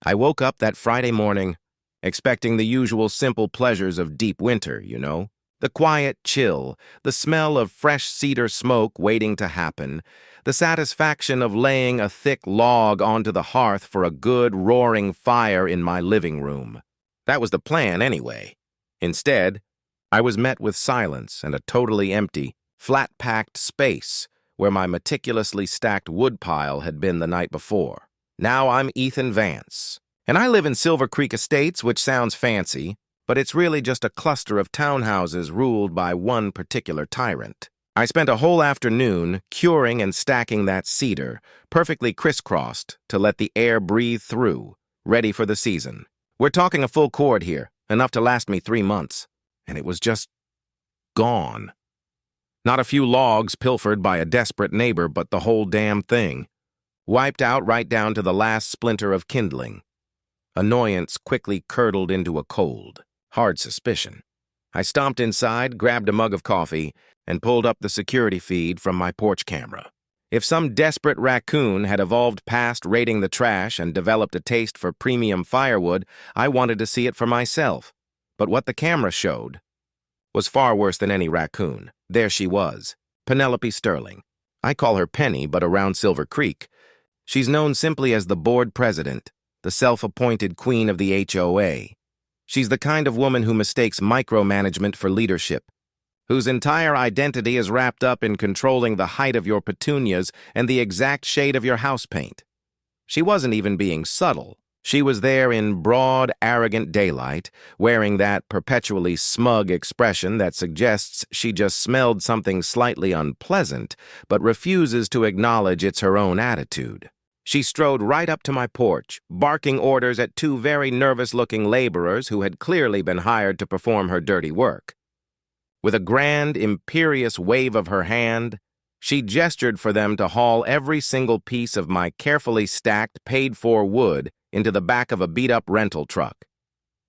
I woke up that Friday morning, expecting the usual simple pleasures of deep winter, The quiet chill, the smell of fresh cedar smoke waiting to happen, the satisfaction of laying a thick log onto the hearth for a good, roaring fire in my living room. That was the plan, anyway. Instead, I was met with silence and a totally empty, flat-packed space where my meticulously stacked woodpile had been the night before. Now I'm Ethan Vance, and I live in Silver Creek Estates, which sounds fancy, but it's really just a cluster of townhouses ruled by one particular tyrant. I spent a whole afternoon curing and stacking that cedar, perfectly crisscrossed to let the air breathe through, ready for the season. We're talking a full cord here, enough to last me 3 months, and it was just gone. Not a few logs pilfered by a desperate neighbor, but the whole damn thing. Wiped out right down to the last splinter of kindling. Annoyance quickly curdled into a cold, hard suspicion. I stomped inside, grabbed a mug of coffee, and pulled up the security feed from my porch camera. If some desperate raccoon had evolved past raiding the trash and developed a taste for premium firewood, I wanted to see it for myself. But what the camera showed was far worse than any raccoon. There she was, Penelope Sterling. I call her Penny, but around Silver Creek, she's known simply as the board president, the self-appointed queen of the HOA. She's the kind of woman who mistakes micromanagement for leadership, whose entire identity is wrapped up in controlling the height of your petunias and the exact shade of your house paint. She wasn't even being subtle. She was there in broad, arrogant daylight, wearing that perpetually smug expression that suggests she just smelled something slightly unpleasant, but refuses to acknowledge it's her own attitude. She strode right up to my porch, barking orders at 2 very nervous-looking laborers who had clearly been hired to perform her dirty work. With a grand, imperious wave of her hand, she gestured for them to haul every single piece of my carefully stacked, paid-for wood into the back of a beat-up rental truck.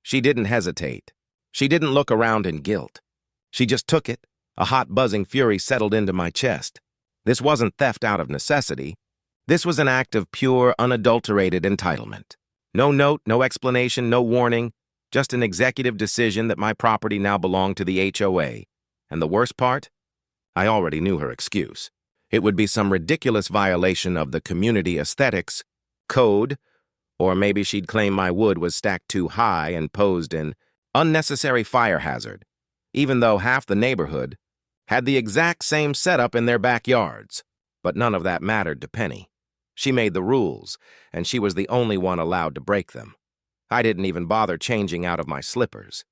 She didn't hesitate. She didn't look around in guilt. She just took it. A hot, buzzing fury settled into my chest. This wasn't theft out of necessity. This was an act of pure, unadulterated entitlement. No note, no explanation, no warning, just an executive decision that my property now belonged to the HOA. And the worst part? I already knew her excuse. It would be some ridiculous violation of the community aesthetics code, or maybe she'd claim my wood was stacked too high and posed an unnecessary fire hazard, even though half the neighborhood had the exact same setup in their backyards. But none of that mattered to Penny. She made the rules, and she was the only one allowed to break them. I didn't even bother changing out of my slippers.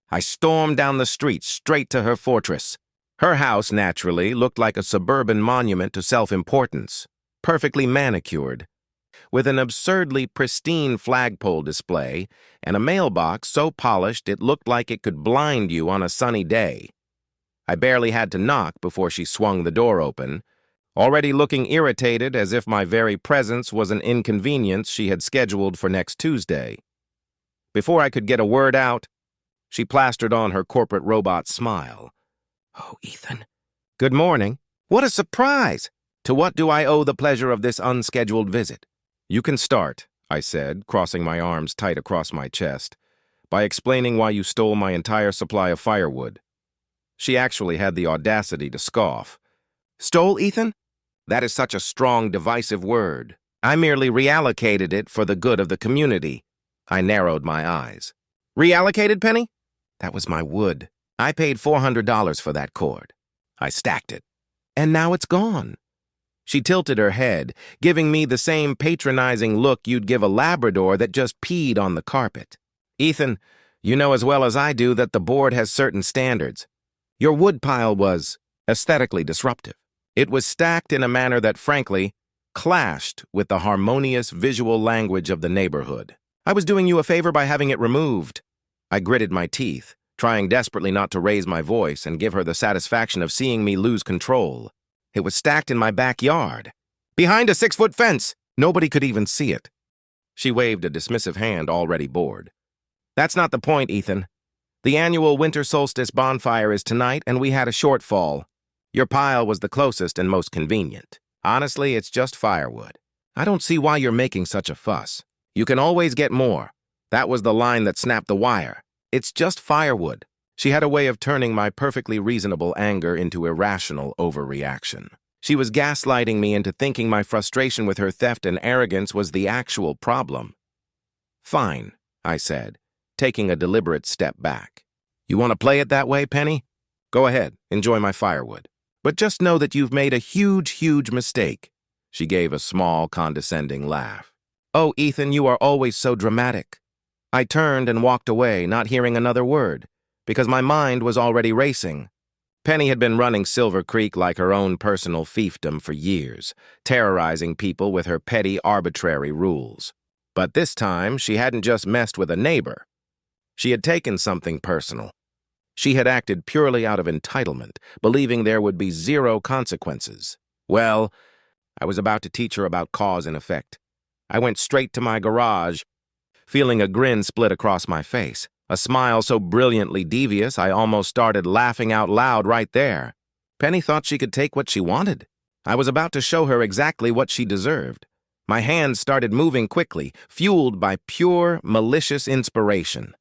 I stormed down the street straight to her fortress. Her house, naturally, looked like a suburban monument to self-importance, perfectly manicured, with an absurdly pristine flagpole display and a mailbox so polished it looked like it could blind you on a sunny day. I barely had to knock before she swung the door open, already looking irritated as if my very presence was an inconvenience she had scheduled for next Tuesday. Before I could get a word out, she plastered on her corporate robot smile. "Oh, Ethan. Good morning. What a surprise! To what do I owe the pleasure of this unscheduled visit?" "You can start," I said, crossing my arms tight across my chest, "by explaining why you stole my entire supply of firewood." She actually had the audacity to scoff. "Stole, Ethan? That is such a strong, divisive word. I merely reallocated it for the good of the community." I narrowed my eyes. "Reallocated, Penny? That was my wood. I paid $400 for that cord. I stacked it. And now it's gone." She tilted her head, giving me the same patronizing look you'd give a Labrador that just peed on the carpet. "Ethan, you know as well as I do that the board has certain standards. Your wood pile was aesthetically disruptive. It was stacked in a manner that, frankly, clashed with the harmonious visual language of the neighborhood. I was doing you a favor by having it removed." I gritted my teeth, trying desperately not to raise my voice and give her the satisfaction of seeing me lose control. It was stacked in my backyard, behind a 6-foot fence. Nobody could even see it. She waved a dismissive hand, already bored. "That's not the point, Ethan. The annual winter solstice bonfire is tonight, and we had a shortfall. Your pile was the closest and most convenient. Honestly, it's just firewood. I don't see why you're making such a fuss. You can always get more. That was the line that snapped the wire. It's just firewood. She had a way of turning my perfectly reasonable anger into irrational overreaction. She was gaslighting me into thinking my frustration with her theft and arrogance was the actual problem. Fine, I said, taking a deliberate step back. You want to play it that way, Penny? Go ahead, enjoy my firewood. But just know that you've made a huge mistake. She gave a small, condescending laugh. Oh, Ethan, you are always so dramatic. I turned and walked away, not hearing another word, because my mind was already racing. Penny had been running Silver Creek like her own personal fiefdom for years, terrorizing people with her petty, arbitrary rules. But this time, she hadn't just messed with a neighbor. She had taken something personal. She had acted purely out of entitlement, believing there would be zero consequences. Well, I was about to teach her about cause and effect. I went straight to my garage, feeling a grin split across my face, a smile so brilliantly devious I almost started laughing out loud right there. Penny thought she could take what she wanted. I was about to show her exactly what she deserved. My hands started moving quickly, fueled by pure, malicious inspiration.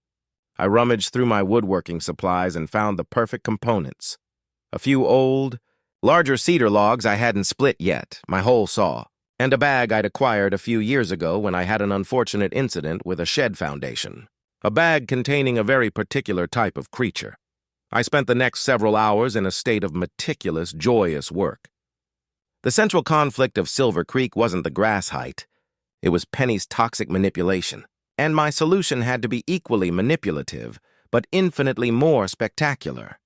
I rummaged through my woodworking supplies and found the perfect components. A few old, larger cedar logs I hadn't split yet, my whole saw, and a bag I'd acquired a few years ago when I had an unfortunate incident with a shed foundation. A bag containing a very particular type of creature. I spent the next several hours in a state of meticulous, joyous work. The central conflict of Silver Creek wasn't the grass height. It was Penny's toxic manipulation. And my solution had to be equally manipulative, but infinitely more spectacular.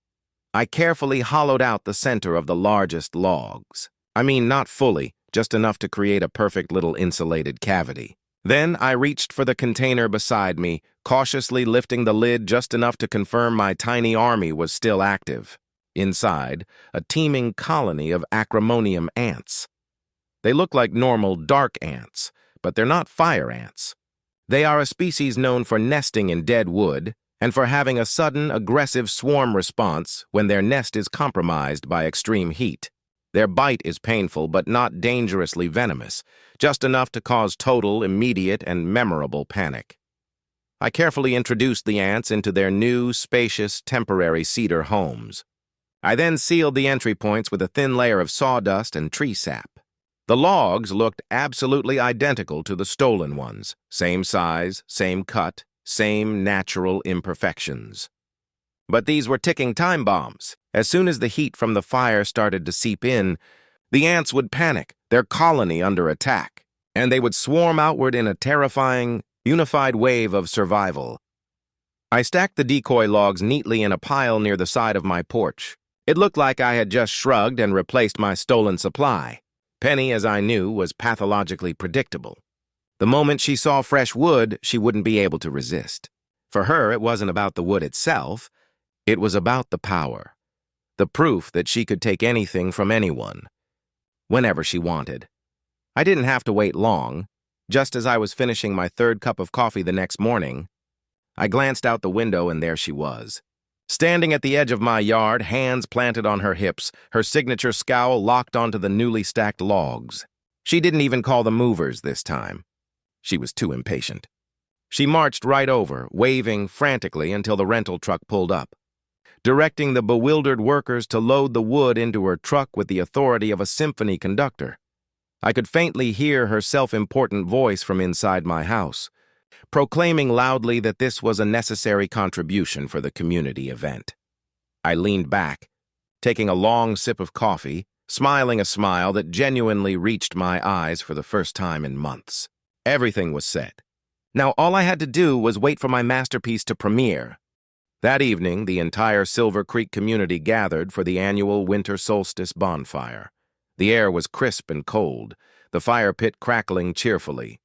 I carefully hollowed out the center of the largest logs. I mean, not fully, just enough to create a perfect little insulated cavity. Then I reached for the container beside me, cautiously lifting the lid just enough to confirm my tiny army was still active. Inside, a teeming colony of acremonium ants. They look like normal dark ants, but they're not fire ants. They are a species known for nesting in dead wood and for having a sudden, aggressive swarm response when their nest is compromised by extreme heat. Their bite is painful but not dangerously venomous, just enough to cause total, immediate, and memorable panic. I carefully introduced the ants into their new, spacious, temporary cedar homes. I then sealed the entry points with a thin layer of sawdust and tree sap. The logs looked absolutely identical to the stolen ones. Same size, same cut, same natural imperfections. But these were ticking time bombs. As soon as the heat from the fire started to seep in, the ants would panic, their colony under attack, and they would swarm outward in a terrifying, unified wave of survival. I stacked the decoy logs neatly in a pile near the side of my porch. It looked like I had just shrugged and replaced my stolen supply. Penny, as I knew, was pathologically predictable. The moment she saw fresh wood, she wouldn't be able to resist. For her, it wasn't about the wood itself. It was about the power. The proof that she could take anything from anyone, whenever she wanted. I didn't have to wait long. Just as I was finishing my third cup of coffee the next morning, I glanced out the window and there she was. Standing at the edge of my yard, hands planted on her hips, her signature scowl locked onto the newly stacked logs. She didn't even call the movers this time. She was too impatient. She marched right over, waving frantically until the rental truck pulled up, directing the bewildered workers to load the wood into her truck with the authority of a symphony conductor. I could faintly hear her self-important voice from inside my house, proclaiming loudly that this was a necessary contribution for the community event. I leaned back, taking a long sip of coffee, smiling a smile that genuinely reached my eyes for the first time in months. Everything was set. Now all I had to do was wait for my masterpiece to premiere. That evening, the entire Silver Creek community gathered for the annual winter solstice bonfire. The air was crisp and cold, the fire pit crackling cheerfully.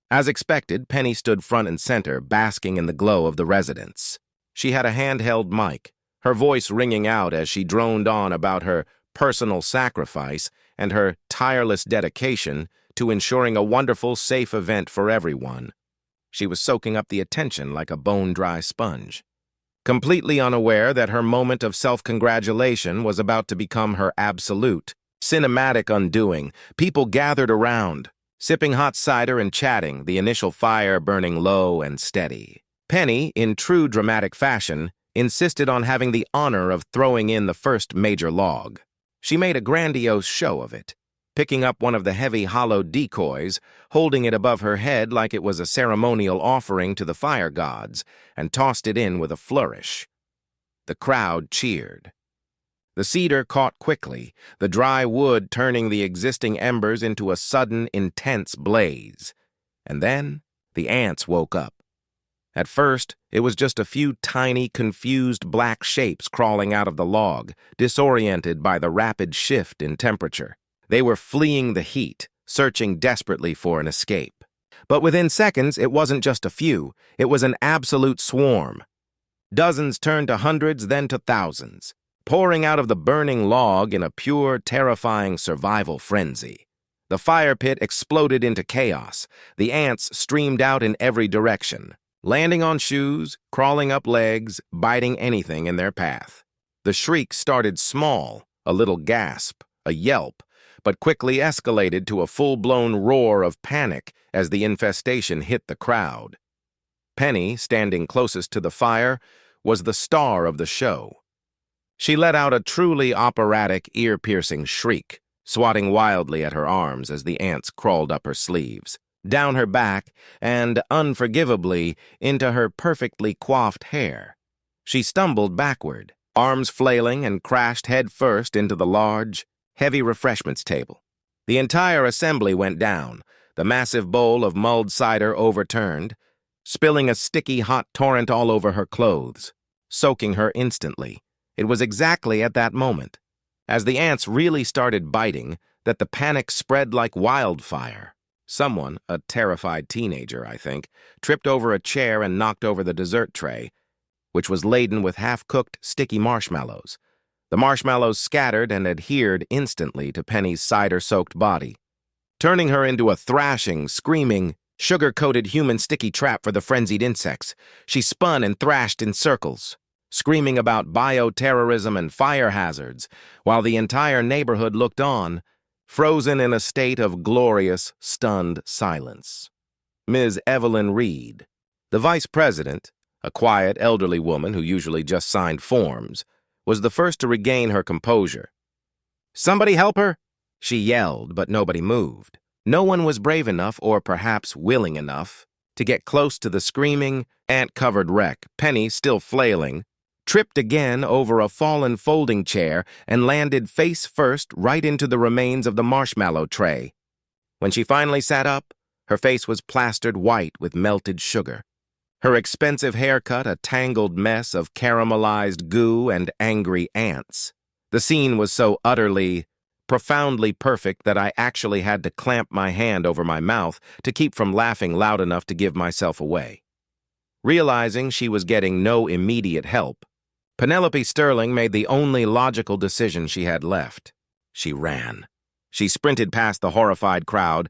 As expected, Penny stood front and center, basking in the glow of the residents. She had a handheld mic, her voice ringing out as she droned on about her personal sacrifice and her tireless dedication to ensuring a wonderful, safe event for everyone. She was soaking up the attention like a bone-dry sponge. Completely unaware that her moment of self-congratulation was about to become her absolute, cinematic undoing, people gathered around, sipping hot cider and chatting, the initial fire burning low and steady. Penny, in true dramatic fashion, insisted on having the honor of throwing in the first major log. She made a grandiose show of it, picking up one of the heavy hollow decoys, holding it above her head like it was a ceremonial offering to the fire gods, and tossed it in with a flourish. The crowd cheered. The cedar caught quickly, the dry wood turning the existing embers into a sudden, intense blaze. And then the ants woke up. At first, it was just a few tiny, confused black shapes crawling out of the log, disoriented by the rapid shift in temperature. They were fleeing the heat, searching desperately for an escape. But within seconds, it wasn't just a few. It was an absolute swarm. Dozens turned to hundreds, then to thousands, pouring out of the burning log in a pure, terrifying survival frenzy. The fire pit exploded into chaos. The ants streamed out in every direction, landing on shoes, crawling up legs, biting anything in their path. The shriek started small, a little gasp, a yelp, but quickly escalated to a full-blown roar of panic as the infestation hit the crowd. Penny, standing closest to the fire, was the star of the show. She let out a truly operatic, ear-piercing shriek, swatting wildly at her arms as the ants crawled up her sleeves, down her back, and, unforgivably, into her perfectly coiffed hair. She stumbled backward, arms flailing, and crashed head-first into the large, heavy refreshments table. The entire assembly went down, the massive bowl of mulled cider overturned, spilling a sticky hot torrent all over her clothes, soaking her instantly. It was exactly at that moment, as the ants really started biting, that the panic spread like wildfire. Someone, a terrified teenager, I think, tripped over a chair and knocked over the dessert tray, which was laden with half-cooked, sticky marshmallows. The marshmallows scattered and adhered instantly to Penny's cider-soaked body, turning her into a thrashing, screaming, sugar-coated human sticky trap for the frenzied insects. She spun and thrashed in circles, screaming about bioterrorism and fire hazards, while the entire neighborhood looked on, frozen in a state of glorious, stunned silence. Ms. Evelyn Reed, the vice president, a quiet, elderly woman who usually just signed forms, was the first to regain her composure. "Somebody help her!" she yelled, but nobody moved. No one was brave enough, or perhaps willing enough, to get close to the screaming, ant-covered wreck. Penny, still flailing, tripped again over a fallen folding chair and landed face first right into the remains of the marshmallow tray. When she finally sat up, her face was plastered white with melted sugar. Her expensive haircut a tangled mess of caramelized goo and angry ants. The scene was so utterly, profoundly perfect that I actually had to clamp my hand over my mouth to keep from laughing loud enough to give myself away. Realizing she was getting no immediate help, Penelope Sterling made the only logical decision she had left. She ran. She sprinted past the horrified crowd,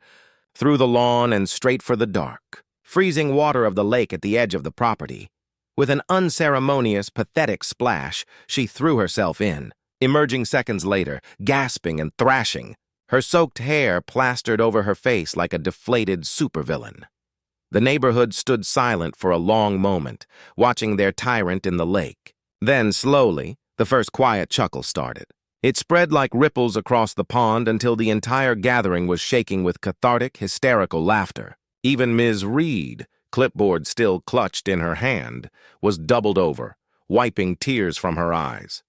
through the lawn and straight for the dark, freezing water of the lake at the edge of the property. With an unceremonious, pathetic splash, she threw herself in, emerging seconds later, gasping and thrashing, her soaked hair plastered over her face like a deflated supervillain. The neighborhood stood silent for a long moment, watching their tyrant in the lake. Then, slowly, the first quiet chuckle started. It spread like ripples across the pond until the entire gathering was shaking with cathartic, hysterical laughter. Even Ms. Reed, clipboard still clutched in her hand, was doubled over, wiping tears from her eyes.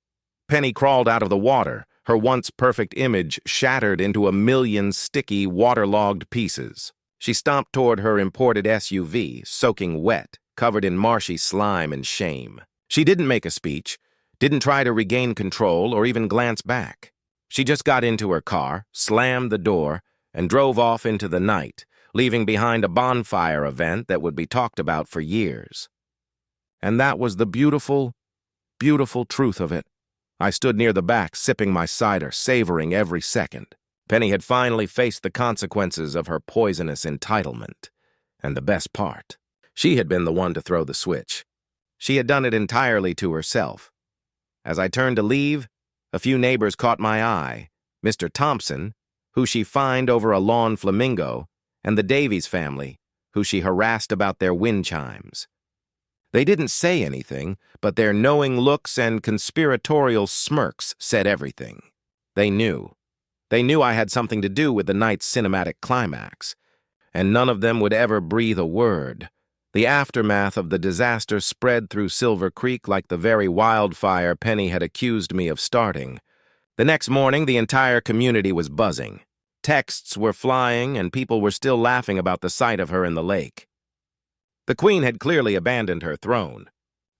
Penny crawled out of the water, her once perfect image shattered into a million sticky, waterlogged pieces. She stomped toward her imported SUV, soaking wet, covered in marshy slime and shame. She didn't make a speech, didn't try to regain control or even glance back. She just got into her car, slammed the door, and drove off into the night, leaving behind a bonfire event that would be talked about for years. And that was the beautiful, beautiful truth of it. I stood near the back, sipping my cider, savoring every second. Penny had finally faced the consequences of her poisonous entitlement. And the best part, she had been the one to throw the switch. She had done it entirely to herself. As I turned to leave, a few neighbors caught my eye. Mr. Thompson, who she fined over a lawn flamingo, and the Davies family, who she harassed about their wind chimes. They didn't say anything, but their knowing looks and conspiratorial smirks said everything. They knew. They knew I had something to do with the night's cinematic climax, and none of them would ever breathe a word. The aftermath of the disaster spread through Silver Creek like the very wildfire Penny had accused me of starting. The next morning, the entire community was buzzing. Texts were flying, and people were still laughing about the sight of her in the lake. The Queen had clearly abandoned her throne.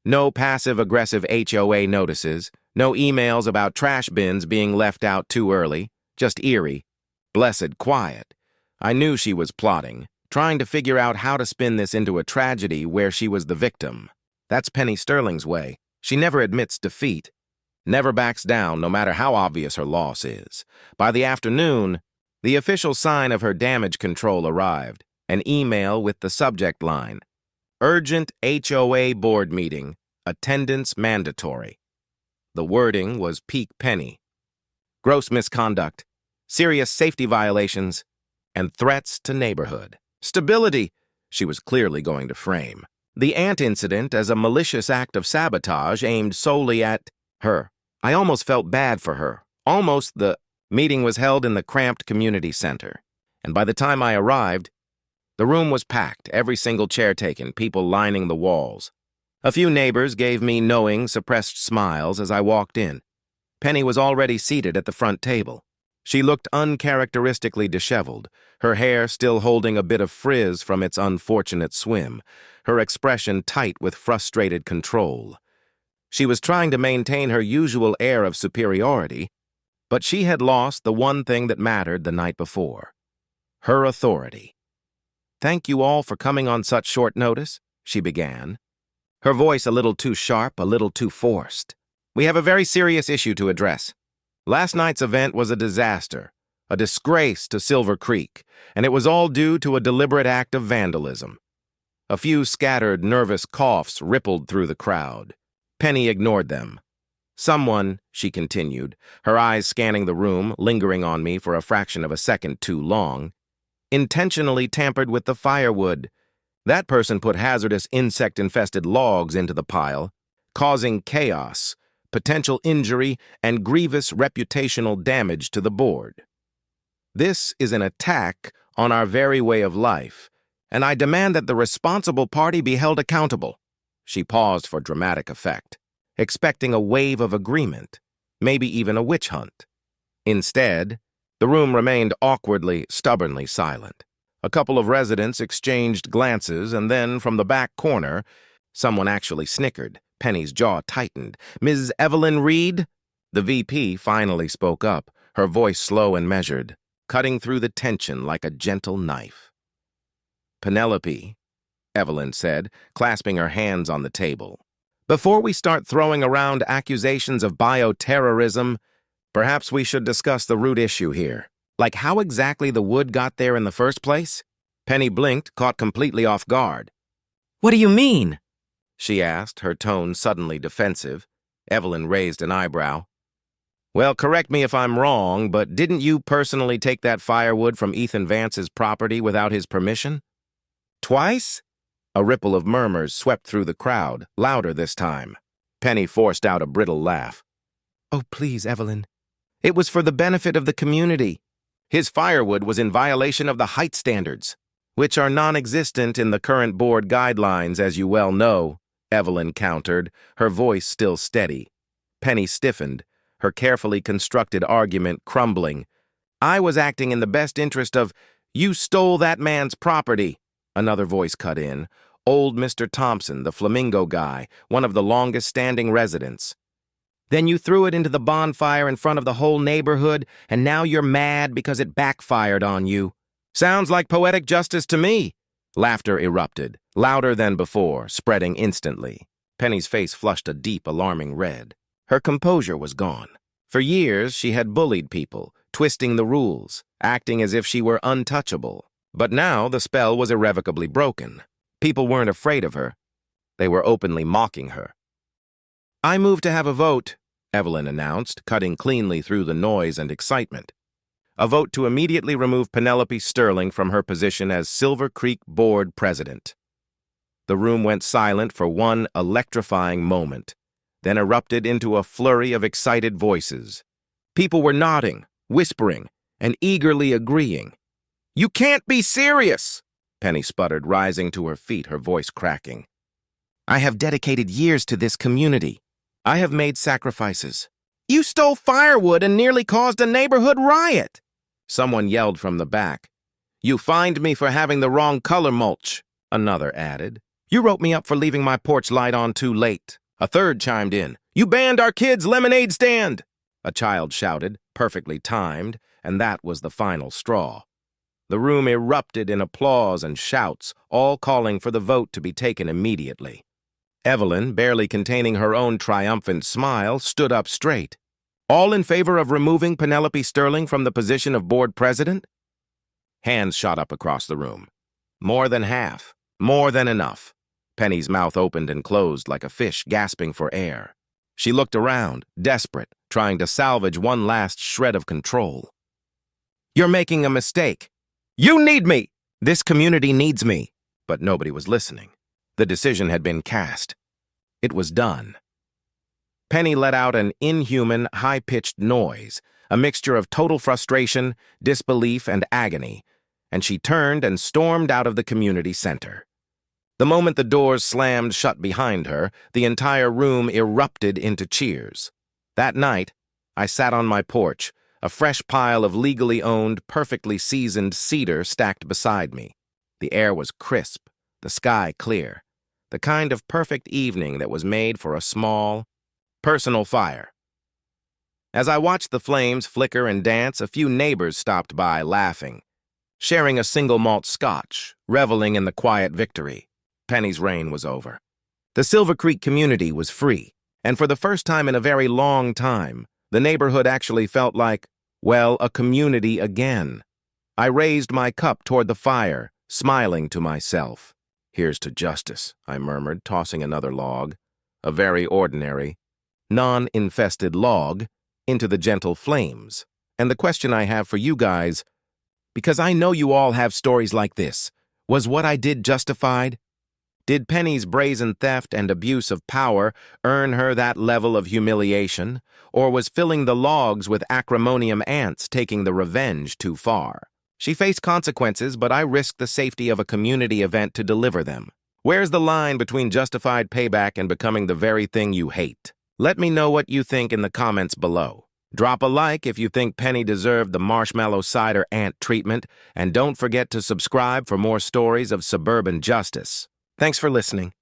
No passive-aggressive HOA notices, no emails about trash bins being left out too early, just eerie, blessed quiet. I knew she was plotting, trying to figure out how to spin this into a tragedy where she was the victim. That's Penny Sterling's way. She never admits defeat, never backs down no matter how obvious her loss is. By the afternoon, the official sign of her damage control arrived, an email with the subject line, "Urgent HOA board meeting, attendance mandatory." The wording was peak Penny. Gross misconduct, serious safety violations, and threats to neighborhood. Stability, she was clearly going to frame. The ant incident as a malicious act of sabotage aimed solely at her. I almost felt bad for her. The meeting was held in the cramped community center, and by the time I arrived, the room was packed, every single chair taken, people lining the walls. A few neighbors gave me knowing, suppressed smiles as I walked in. Penny was already seated at the front table. She looked uncharacteristically disheveled, her hair still holding a bit of frizz from its unfortunate swim, her expression tight with frustrated control. She was trying to maintain her usual air of superiority, but she had lost the one thing that mattered the night before: her authority. "Thank you all for coming on such short notice," she began, her voice a little too sharp, a little too forced. "We have a very serious issue to address. Last night's event was a disaster, a disgrace to Silver Creek, and it was all due to a deliberate act of vandalism." A few scattered, nervous coughs rippled through the crowd. Penny ignored them. "Someone," she continued, her eyes scanning the room, lingering on me for a fraction of a second too long, "intentionally tampered with the firewood. That person put hazardous insect-infested logs into the pile, causing chaos, potential injury, and grievous reputational damage to the board. This is an attack on our very way of life, and I demand that the responsible party be held accountable." She paused for dramatic effect, expecting a wave of agreement, maybe even a witch hunt. Instead, the room remained awkwardly, stubbornly silent. A couple of residents exchanged glances, and then, from the back corner, someone actually snickered. Penny's jaw tightened. "Ms. Evelyn Reed?" The VP finally spoke up, her voice slow and measured, cutting through the tension like a gentle knife. "Penelope," Evelyn said, clasping her hands on the table, "before we start throwing around accusations of bioterrorism, perhaps we should discuss the root issue here. Like how exactly the wood got there in the first place?" Penny blinked, caught completely off guard. "What do you mean?" she asked, her tone suddenly defensive. Evelyn raised an eyebrow. "Well, correct me if I'm wrong, but didn't you personally take that firewood from Ethan Vance's property without his permission?" "Twice?" A ripple of murmurs swept through the crowd, louder this time. Penny forced out a brittle laugh. "Oh, please, Evelyn. It was for the benefit of the community. His firewood was in violation of the height standards, which are non-existent in the current board guidelines, as you well know," Evelyn countered, her voice still steady. Penny stiffened, her carefully constructed argument crumbling. "I was acting in the best interest of—" "You stole that man's property," another voice cut in. Old Mr. Thompson, the flamingo guy, one of the longest-standing residents. "Then you threw it into the bonfire in front of the whole neighborhood, and now you're mad because it backfired on you." "Sounds like poetic justice to me." Laughter erupted, louder than before, spreading instantly. Penny's face flushed a deep, alarming red. Her composure was gone. For years, she had bullied people, twisting the rules, acting as if she were untouchable. But now the spell was irrevocably broken. People weren't afraid of her. They were openly mocking her. "I move to have a vote," Evelyn announced, cutting cleanly through the noise and excitement. a vote to immediately remove Penelope Sterling from her position as Silver Creek Board President. The room went silent for one electrifying moment, then erupted into a flurry of excited voices. People were nodding, whispering, and eagerly agreeing. "You can't be serious!" Penny sputtered, rising to her feet, her voice cracking. "I have dedicated years to this community. I have made sacrifices." "You stole firewood and nearly caused a neighborhood riot!" Someone yelled from the back. "You fined me for having the wrong color mulch," another added. "You wrote me up for leaving my porch light on too late." A third chimed in. "You banned our kids' lemonade stand!" A child shouted, perfectly timed, and that was the final straw. The room erupted in applause and shouts, all calling for the vote to be taken immediately. Evelyn, barely containing her own triumphant smile, stood up straight. "All in favor of removing Penelope Sterling from the position of board president?" Hands shot up across the room. More than half. More than enough. Penny's mouth opened and closed like a fish gasping for air. She looked around, desperate, trying to salvage one last shred of control. "You're making a mistake. You need me! This community needs me." But nobody was listening. The decision had been cast. It was done. Penny let out an inhuman, high-pitched noise, a mixture of total frustration, disbelief, and agony, and she turned and stormed out of the community center. The moment the doors slammed shut behind her, the entire room erupted into cheers. That night, I sat on my porch, a fresh pile of legally owned, perfectly seasoned cedar stacked beside me. The air was crisp, the sky clear, the kind of perfect evening that was made for a small, personal fire. As I watched the flames flicker and dance, a few neighbors stopped by, laughing, sharing a single malt scotch, reveling in the quiet victory. Penny's reign was over. The Silver Creek community was free, and for the first time in a very long time, the neighborhood actually felt like, well, a community again. I raised my cup toward the fire, smiling to myself. "Here's to justice," I murmured, tossing another log, a very ordinary, non-infested log, into the gentle flames. And the question I have for you guys, because I know you all have stories like this, was what I did justified? Did Penny's brazen theft and abuse of power earn her that level of humiliation, or was filling the logs with acrimonium ants taking the revenge too far? She faced consequences, but I risked the safety of a community event to deliver them. Where's the line between justified payback and becoming the very thing you hate? Let me know what you think in the comments below. Drop a like if you think Penny deserved the marshmallow cider ant treatment, and don't forget to subscribe for more stories of suburban justice. Thanks for listening.